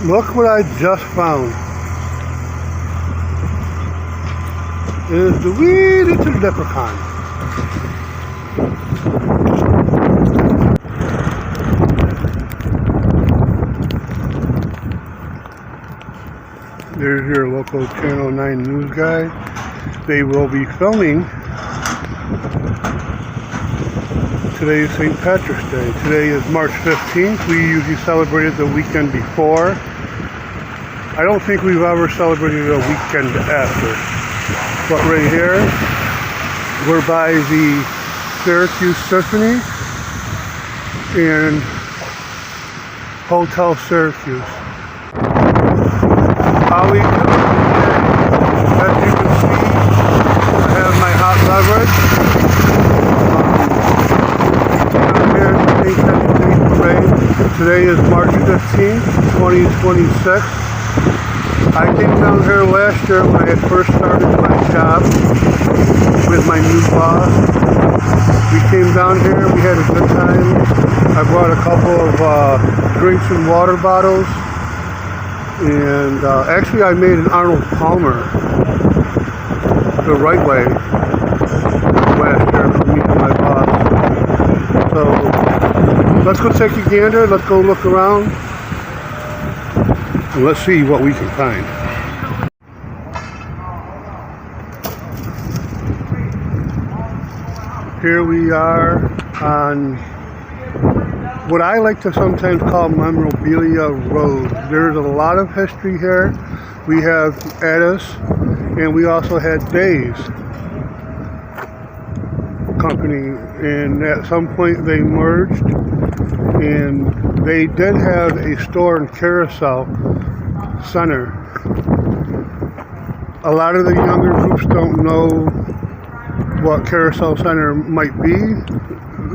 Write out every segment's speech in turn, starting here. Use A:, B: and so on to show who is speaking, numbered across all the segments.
A: Look what I just found. It is the wee little leprechaun. There's your local Channel 9 news guy. They will be filming today's St. Patrick's Day. Today is March 15th. We usually celebrated the weekend before. I don't think we've ever celebrated a weekend after. But right here, we're by the Syracuse Symphony and Hotel Syracuse. How we doing? As you can see, I have my hot beverage. Today is March 15th, 2026. I came down here last year when I had first started my job with my new boss. We came down here, we had a good time. I brought a couple of drinks and water bottles. And actually I made an Arnold Palmer the right way last year for me and my boss. So let's go take a gander, let's go look around, and let's see what we can find. Here we are on what I like to sometimes call Memorabilia Road. There's a lot of history here. We have Addis, and we also had Days Company, and at some point they merged, and they did have a store in Carousel Center. A lot of the younger groups don't know what Carousel Center might be.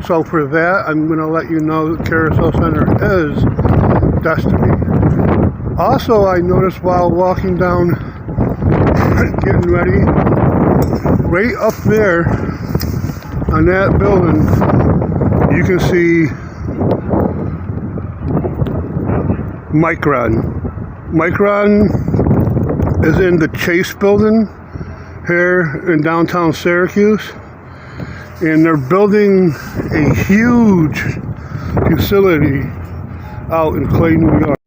A: So for that, I'm going to let you know that Carousel Center is Destiny. Also, I noticed while walking down, getting ready, right up there on that building, you can see Micron. Micron is in the Chase building here in downtown Syracuse. And they're building a huge facility out in Clay, New York.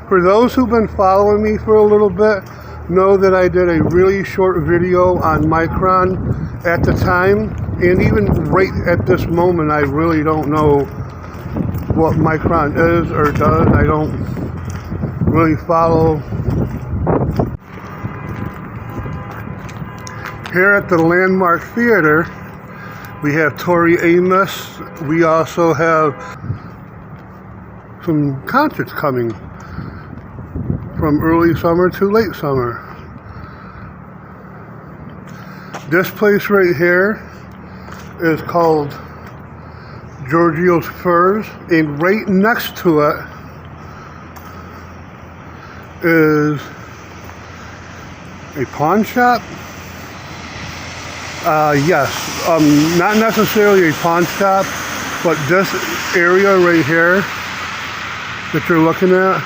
A: For those who've been following me for a little bit, know that I did a really short video on Micron at the time, and even right at this moment, I really don't know what Micron is or does. I don't really follow. Here at the Landmark Theater, we have Tori Amos. We also have some concerts coming from early summer to late summer. This place right here is called Giorgio's Furs, and right next to it is a pawn shop. Yes, not necessarily a pawn shop, but this area right here that you're looking at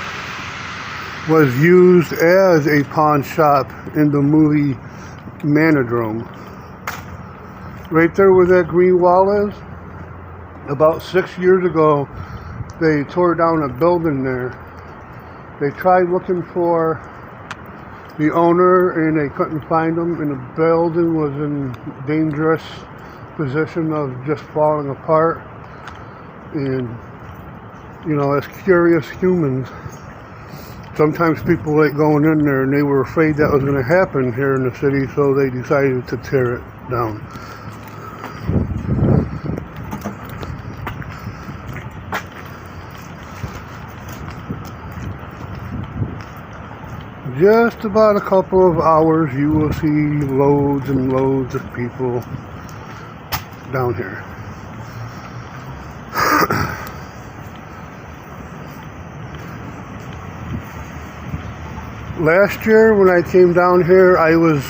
A: was used as a pawn shop in the movie Manodrome. Right there where that green wall is, about 6 years ago, they tore down a building there. They tried looking for the owner and they couldn't find him, and the building was in dangerous position of just falling apart. And you know, as curious humans, sometimes people like going in there, and they were afraid that was going to happen here in the city, so they decided to tear it down. Just about a couple of hours, you will see loads and loads of people down here. Last year when I came down here, I was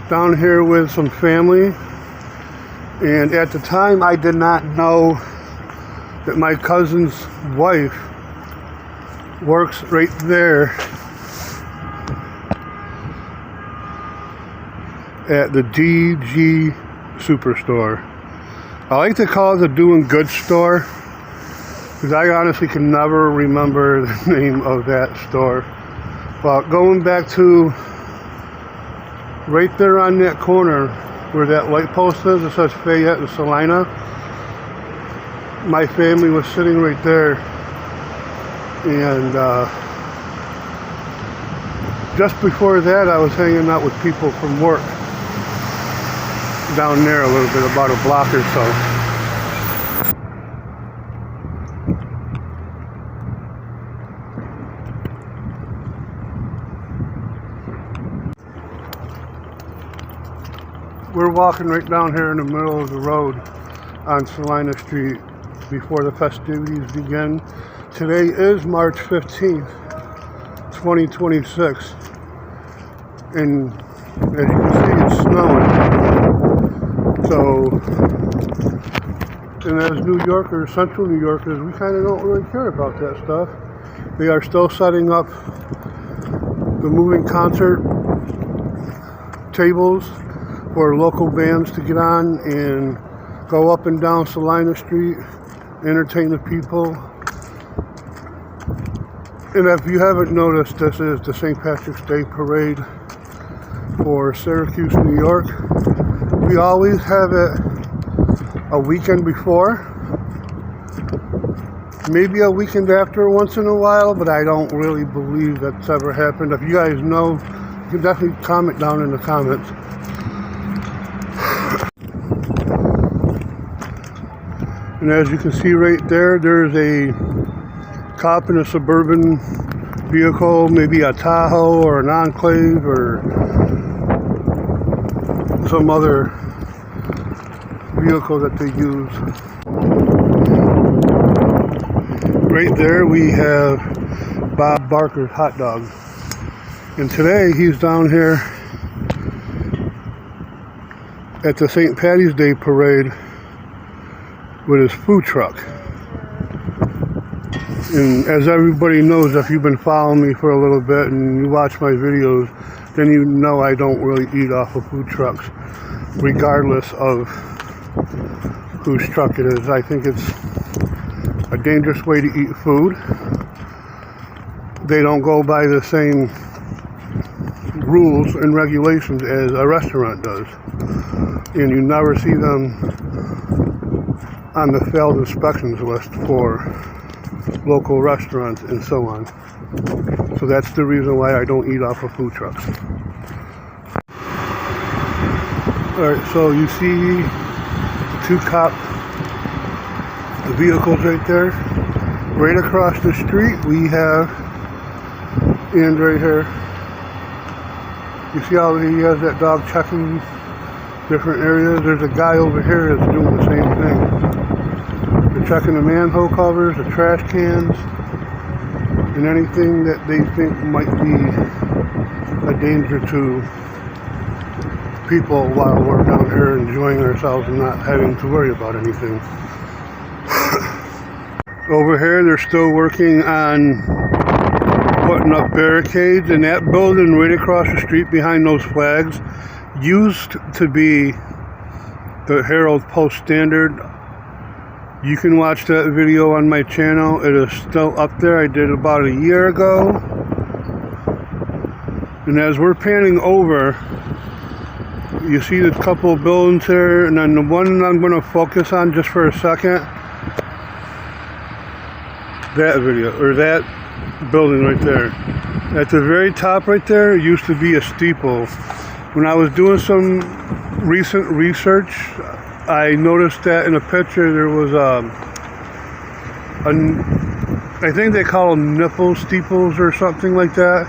A: down here with some family, and at the time I did not know that my cousin's wife works right there at the DG Superstore. I like to call it the Doing Good store because I honestly can never remember the name of that store. But going back to right there on that corner where that light post is, it says Fayette and Salina. My family was sitting right there, and just before that I was hanging out with people from work down there a little bit, about a block or so. We're walking right down here in the middle of the road on Salina Street before the festivities begin. Today is March 15th, 2026, and as you can see, it's snowing. So, and as New Yorkers, Central New Yorkers, we kind of don't really care about that stuff. They are still setting up the moving concert tables for local bands to get on and go up and down Salina Street, entertain the people. And if you haven't noticed, this is the St. Patrick's Day Parade for Syracuse, New York. We always have it a weekend before, maybe a weekend after once in a while, but I don't really believe that's ever happened. If you guys know, you can definitely comment down in the comments. And as you can see right there, there's a cop in a suburban vehicle, maybe a Tahoe or an Enclave or some other vehicle that they use. Right there we have Bob Barker's Hot Dog. And today he's down here at the St. Patty's Day Parade with his food truck. And as everybody knows, if you've been following me for a little bit and you watch my videos, then you know I don't really eat off of food trucks, regardless of whose truck it is. I think it's a dangerous way to eat food. They don't go by the same rules and regulations as a restaurant does. And you never see them on the failed inspections list for local restaurants and so on. So that's the reason why I don't eat off of food trucks. Alright, so you see the two cop vehicles right there. Right across the street we have, and right here, you see how he has that dog checking different areas? There's a guy over here that's doing the same thing. They're checking the manhole covers, the trash cans, and anything that they think might be a danger to people while we're down here enjoying ourselves and not having to worry about anything. Over here they're still working on putting up barricades, and that building right across the street behind those flags used to be the Herald Post Standard. You can watch that video on my channel. It is still up there. I did about a year ago. And as we're panning over, you see a couple of buildings here, and then the one I'm going to focus on just for a second, that video, or that building right there. At the very top right there used to be a steeple. When I was doing some recent research, I noticed that in a picture there was I think they call them nipple steeples or something like that.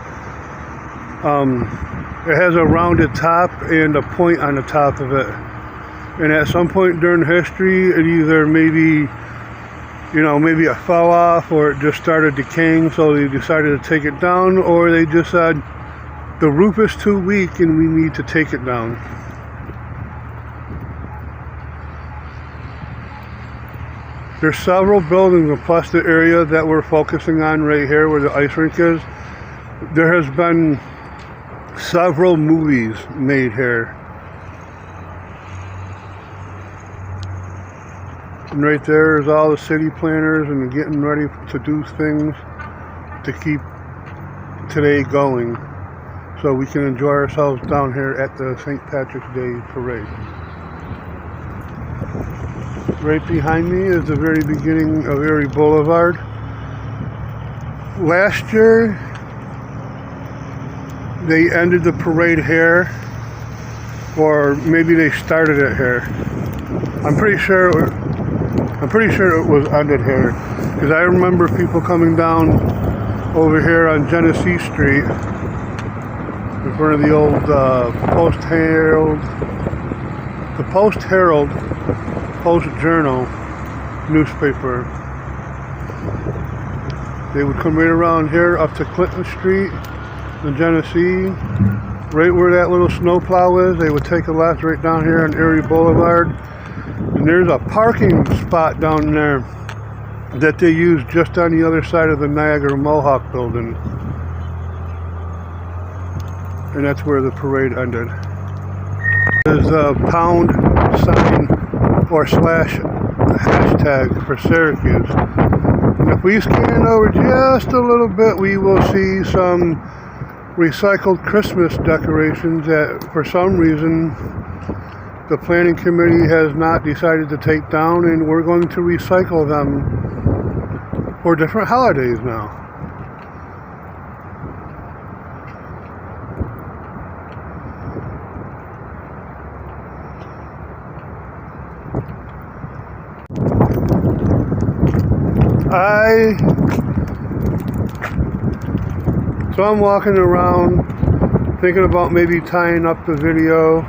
A: It has a rounded top and a point on the top of it. And at some point during history, it either maybe it fell off or it just started decaying, so they decided to take it down, or they just said the roof is too weak and we need to take it down. There's several buildings, and plus the area that we're focusing on right here where the ice rink is. There has been several movies made here. And right there is all the city planners and getting ready to do things to keep today going, so we can enjoy ourselves down here at the St. Patrick's Day Parade. Right behind me is the very beginning of Erie Boulevard. Last year, they ended the parade here, or maybe they started it here. I'm pretty sure it was ended here, because I remember people coming down over here on Genesee Street in front of the old Post-Journal newspaper. They would come right around here up to Clinton Street in Genesee, right where that little snowplow is. They would take a left right down here on Erie Boulevard, and there's a parking spot down there that they use just on the other side of the Niagara Mohawk building, and that's where the parade ended. There's a pound sign or slash hashtag for Syracuse. And if we scan over just a little bit, we will see some recycled Christmas decorations that for some reason the planning committee has not decided to take down, and we're going to recycle them for different holidays now. So I'm walking around thinking about maybe tying up the video,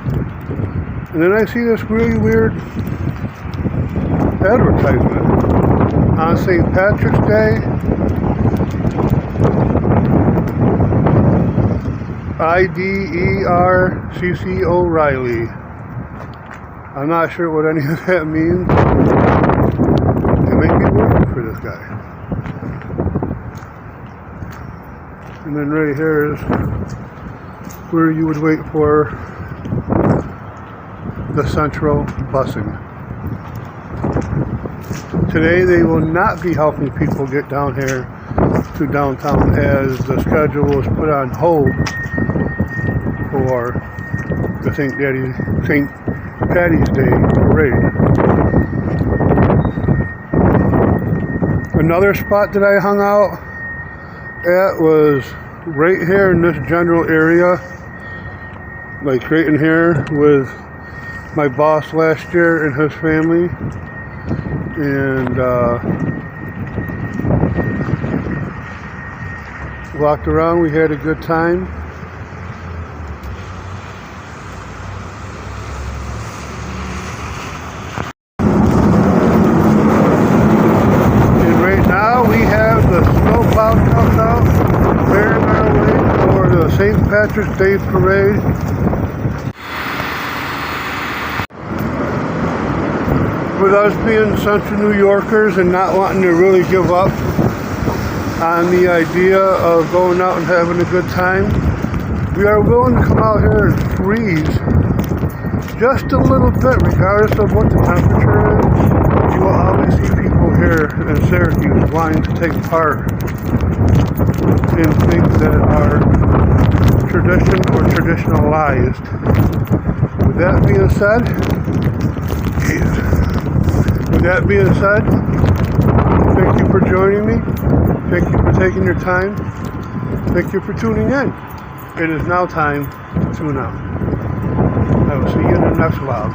A: and then I see this really weird advertisement on St. Patrick's Day. IDERCC O'Reilly. I'm not sure what any of that means. It may be working for this guy. And then right here is where you would wait for the central busing. Today they will not be helping people get down here to downtown, as the schedule was put on hold for the St. Patty's Day Parade. Another spot that I hung out at was right here in this general area, like right in here with my boss last year and his family, and walked around. We had a good time. And right now we have the snowplow trucks out, clearing our way for the St. Patrick's Day Parade. With us being Central New Yorkers and not wanting to really give up on the idea of going out and having a good time, we are willing to come out here and freeze just a little bit, regardless of what the temperature is. You will always see people here in Syracuse wanting to take part in things that are tradition or traditionalized. With that being said, thank you for joining me. Thank you for taking your time. Thank you for tuning in. It is now time to tune out. I will see you in the next vlog.